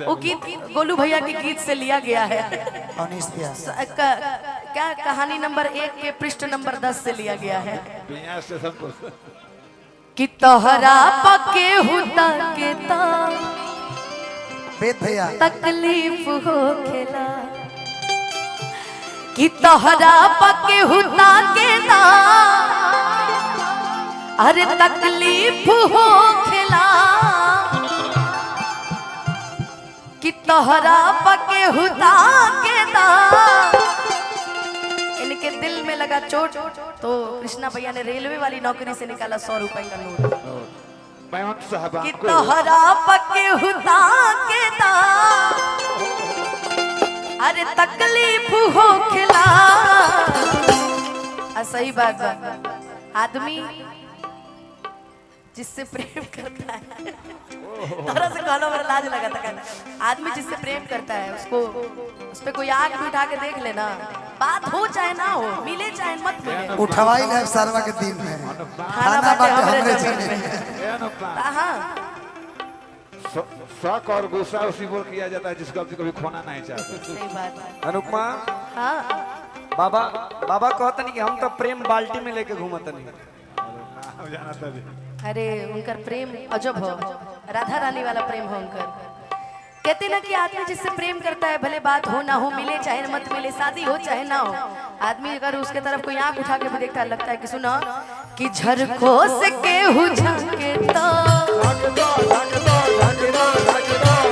वो गीत गोलू भैया के गीत से लिया गया है। क्या कहानी नंबर 1 के पृष्ठ नंबर 10 से लिया गया है कि तोहरा पके हुता के तकलीफ हो खेला कि तोहरा पके हुता के अरे तकलीफ हो खेला कि तोहरा पके हुता के इनके दिल में लगा चोट तो कृष्णा भैया ने रेलवे वाली नौकरी से निकाला 100 रुपए का नोट कि तोहरा पके हुता के अरे तकलीफ हो खिला। सही बात आदमी जिससे प्रेम करता है तरह से कहना मेरा लाज लगा था। आदमी जिससे प्रेम करता है उसको उस पे कोई आग भी उठा के देख लेना, बात हो चाहे ना हो, मिले चाहे मत मिले, उठवाई ले सरवा के दिन में खाना बाटे हमरे चले। हां शौक और गुस्सा उसी पर किया जाता है जिसको कभी खोना नहीं चाहता। सही बात है अनुपमा। हां बाबा कहते नहीं कि हम तो प्रेम बाल्टी में लेके घूमत नहीं। अरे उनका प्रेम अजब हो, राधा रानी वाला प्रेम हो उनका। कहते ना कि आदमी जिससे प्रेम करता है भले बात हो ना हो, मिले चाहे मत मिले, शादी हो चाहे ना हो, आदमी अगर उसके तरफ कोई आंख उठा के भी देखता है लगता है कि सुना कि झरखो से केहू झांके तो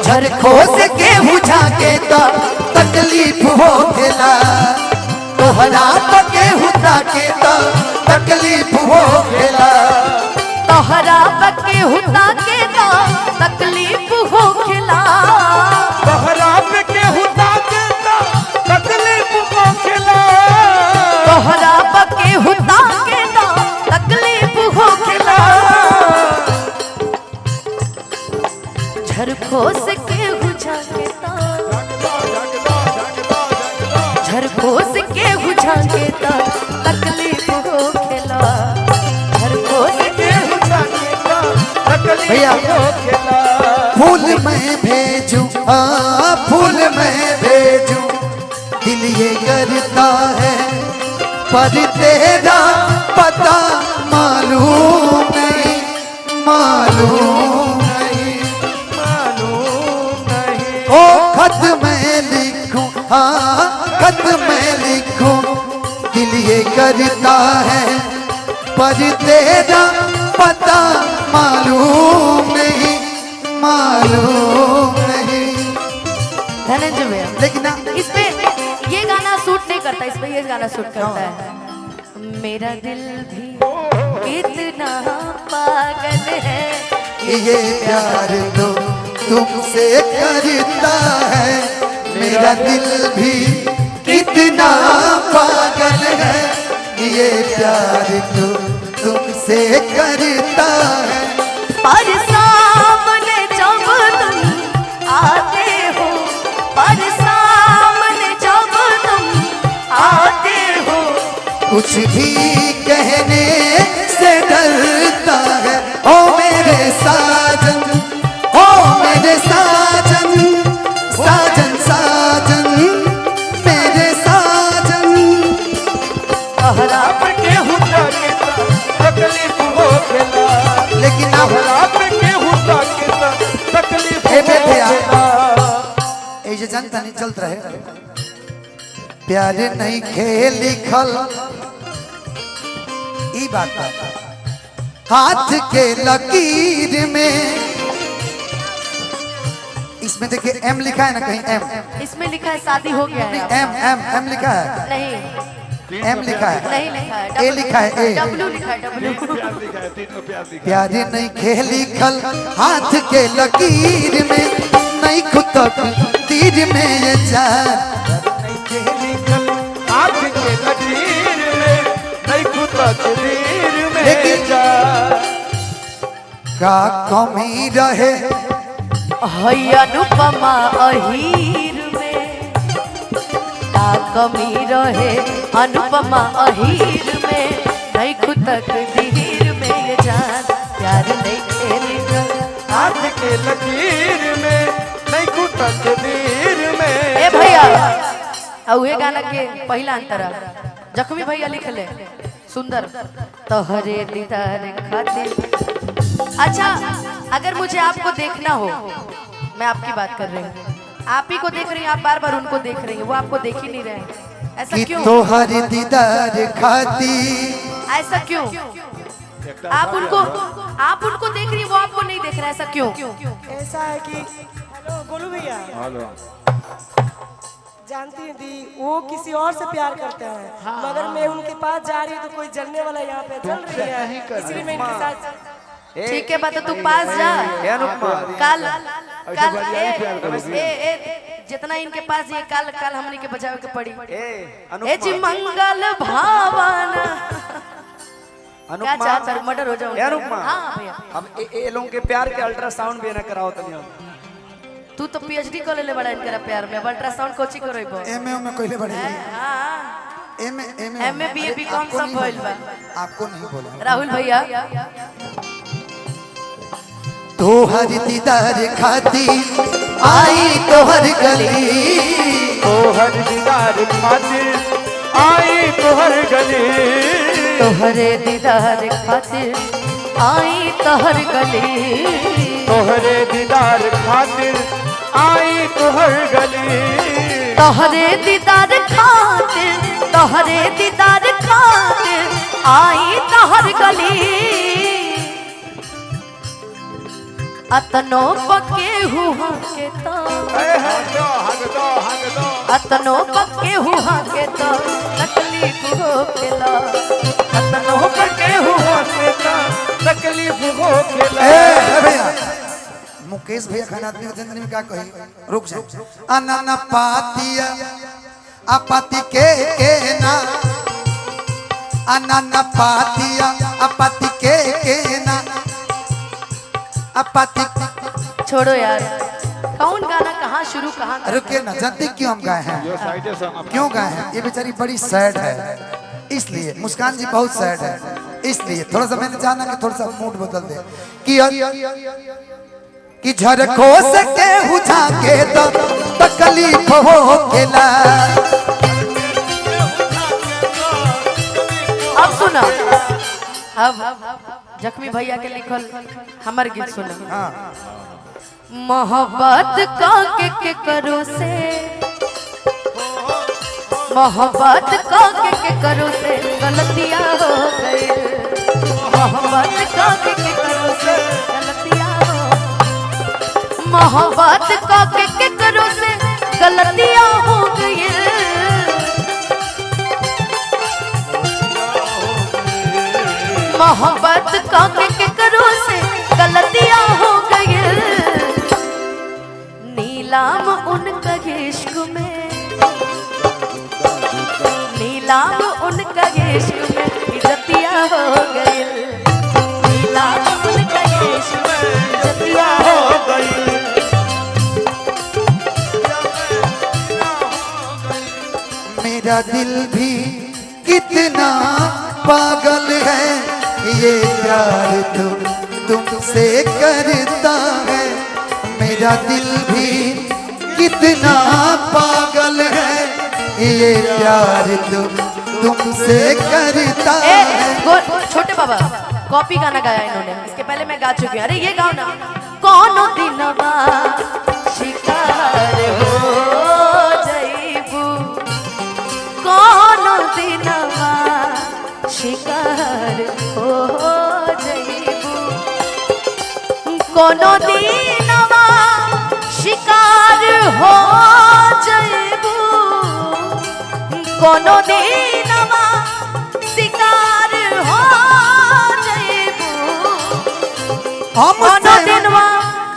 झरखो से केहू झांके तो तकलीफ हो खेला तोहरा पके हुता के तो तकलीफ हो खेला तोहरा पके हुता के तो तकलीफ हो खेला तोहरा पके हुता के तो तकलीफ हो खेला तोहरा पके हुता के तो तकलीफ हो खेला झरखो से केहू झांके तो झरखो से केहू झांके तो तकलीफ हो खेला झरखो से केहू झांके तो भैया फूल मैं भेजूं फूल मैं भेजूं दिल ये करता है पर तेरा पता मालूम नहीं मालूम नहीं ओ खत मैं लिखूं खत मैं लिखूं दिल ये करता है पर तेरा पता मालूम नहीं मालूम नहीं। धनंजय भैया लेकिन इस पे ये गाना सूट नहीं करता, इस पे ये गाना सूट करता है। मेरा दिल भी कितना पागल है ये प्यार तो तुमसे करता है मेरा दिल भी कितना पागल है ये प्यार तो तुमसे करता है पर सामने जब तुम आते हो पर सामने जब तुम आते हो कुछ भी कहने से डरता है ओ मेरे साजन ओ मेरे साजन साजन साजन मेरे साजन तोहरा पके हुता के तो तकलीफ हो खेला लेकिन तोहरा पके हुता के तो तकलीफ ए बेटे हो खेला। ए जे जनता नहीं चलत रहे प्यार नहीं खेल लिखल ई बात हाथ के लकीर में इसमें देखिए एम लिखा है ना कहीं एम इसमें लिखा है शादी हो गया है एम एम एम लिखा है नहीं एम लिखा है नहीं लिखा है ए लिखा है ए डब्ल्यू लिखा है डब्ल्यू प्यार नहीं खेल लिखल हाथ के लकीर में नहीं खुद तक तीर में ये जान आँख के लकीर में नहीं खुद तकदीर में लेकिन जा का कमी रहे हई अनुपमा अहीर में का कमी रहे अनुपमा अहीर में नहीं खुद तकदीर में ये जान प्यार नहीं खेली आँख के लकीर में नहीं और उहे गाना के पहला अंतरा जख्मी भैया लिखले सुंदर तोहरे दीदार खातिर। अच्छा अगर मुझे आपको देखना हो, मैं आपकी बात कर रही हूँ, आप ही को देख रही हैं, आप बार बार उनको देख रही हैं, वो आपको देख ही नहीं रहे हैं, ऐसा क्यों? तोहरे दीदार खातिर। ऐसा क्यों? आप उनको देख रही हैं, वो आपको नहीं देख रहे, ऐसा क्यों? ऐसा है कि हेलो गोलू भैया, हेलो जानती हैं दी वो किसी और से प्यार करते हैं, मगर मैं उनके पास जा रही हूँ तो कोई जलने वाला यहाँ पे जल रही है, इसलिए मैं इनके साथ। ठीक है बात, तू पास जा कल जितना इनके पास ये काल हमने के बचावे के पड़ी। ए जी मंगल भावना क्या चाहता है मर्डर हो जाओ। हाँ भैया हम ए लोगों के प्यार के अल्ट्रासाउंड भी ना कराओ तनी। तू तो पीएचडी कर ले बड़ा इनका प्यार में, अल्ट्रासाउंड कोची करोइबो? एमए में कोइले बड़े। हां एमए बीए बीकॉम सब होइल बा। आपको नहीं बोला राहुल भैया। तोहर दीदार खातिर आई तोहर गली, तोहर दीदार खातिर आई तोहर गली, तोहरे दीदार खातिर आई तोहर गली, तोहरे दीदार खातिर आई तोहर गली, तोहरे दीदार खातिर, तोहरे दीदार खातिर आई तोहर गली। अतनो पके हुआ के तो अतनो पके हुआ के तो तकलीफ हो केला, अतनो पके हुआ के तो तकलीफ हो खेला। भैया मुकेश भैया खाना आदमी जिंदगी में क्या कही, रुक जा। अनन पातिया अपति के ना, अनन पातिया अपति के ना, अपति। छोड़ो यार, कौन गाना कहाँ शुरू कहाँ रुके ना, जानते क्यों हम गाए हैं? जो साइड सॉन्ग क्यों गाए हैं? ये बेचारी बड़ी सैड है, इसलिए मुस्कान जी बहुत सैड है, इसलिए थोड़ा सा मैंने जाना कि थोड़ा सा मूड बदल दे कि झरखो सके हुझा के तो तकलीफ हो केला। अब सुना, अब जख्मी भैया के लिखल हमार गीत सुना। मोहब्बत का के करो से, मोहब्बत का के करो से गलतियां हो गई, मोहब्बत का के करो से गलतियां हो, मोहब्बत का के करो से गलतियां हो गई, मोहब्बत का के करो से गलतियां हो गई। नीलाम उनका इश्क में, नीलाम उनका इश्क में इज्जतियां हो गई, नीलाम उनका इश्क में इज्जतियां हो गई। मेरा दिल भी कितना पागल है, ये प्यार तुमसे करता है। मेरा दिल भी कितना पागल है, ये प्यार तुमसे करता है। छोटे बाबा कॉपी गाना गाया इन्होंने, इसके पहले मैं गा चुकी हूँ। अरे ये गाओ ना, कौन दिनवा शिकार हो जईबू, कौन दिनवा शिकार हो जईबू, कोनो दिनवा शिकार हो जईबू, कोनो दिनवा शिकार हो जईबू, कोनो दिनवा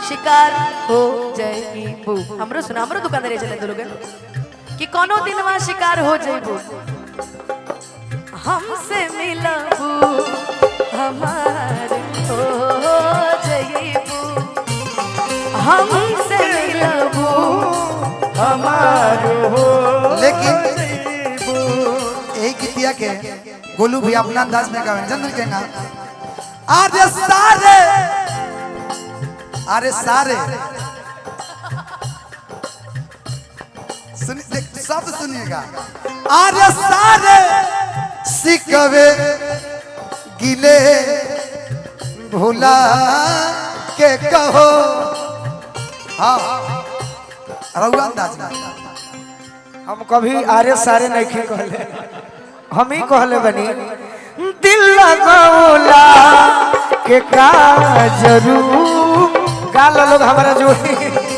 शिकार हो जईबू। हमरो सुना, हमरो दुकानदार चले दो लोग कि कोनो दिनवा शिकार हो जईबू, हमसे मिलबू हमार हो जईबू, हमसे मिलबू हमार हो। लेकिन एक गीतिया के गोलू भी अपना अंदाज में गावे, जनरल कहना अरे सारे, अरे सारे शब्द सुनिएगा। अरे सारे सिकवे गिले भुला के कहो। हाँ रहुआ अंदाज में हम कभी आरे सारे नहीं कहले, हम ही कहले बनी दिल लगौला के का जरूर गाल लोग हमारा जोड़ी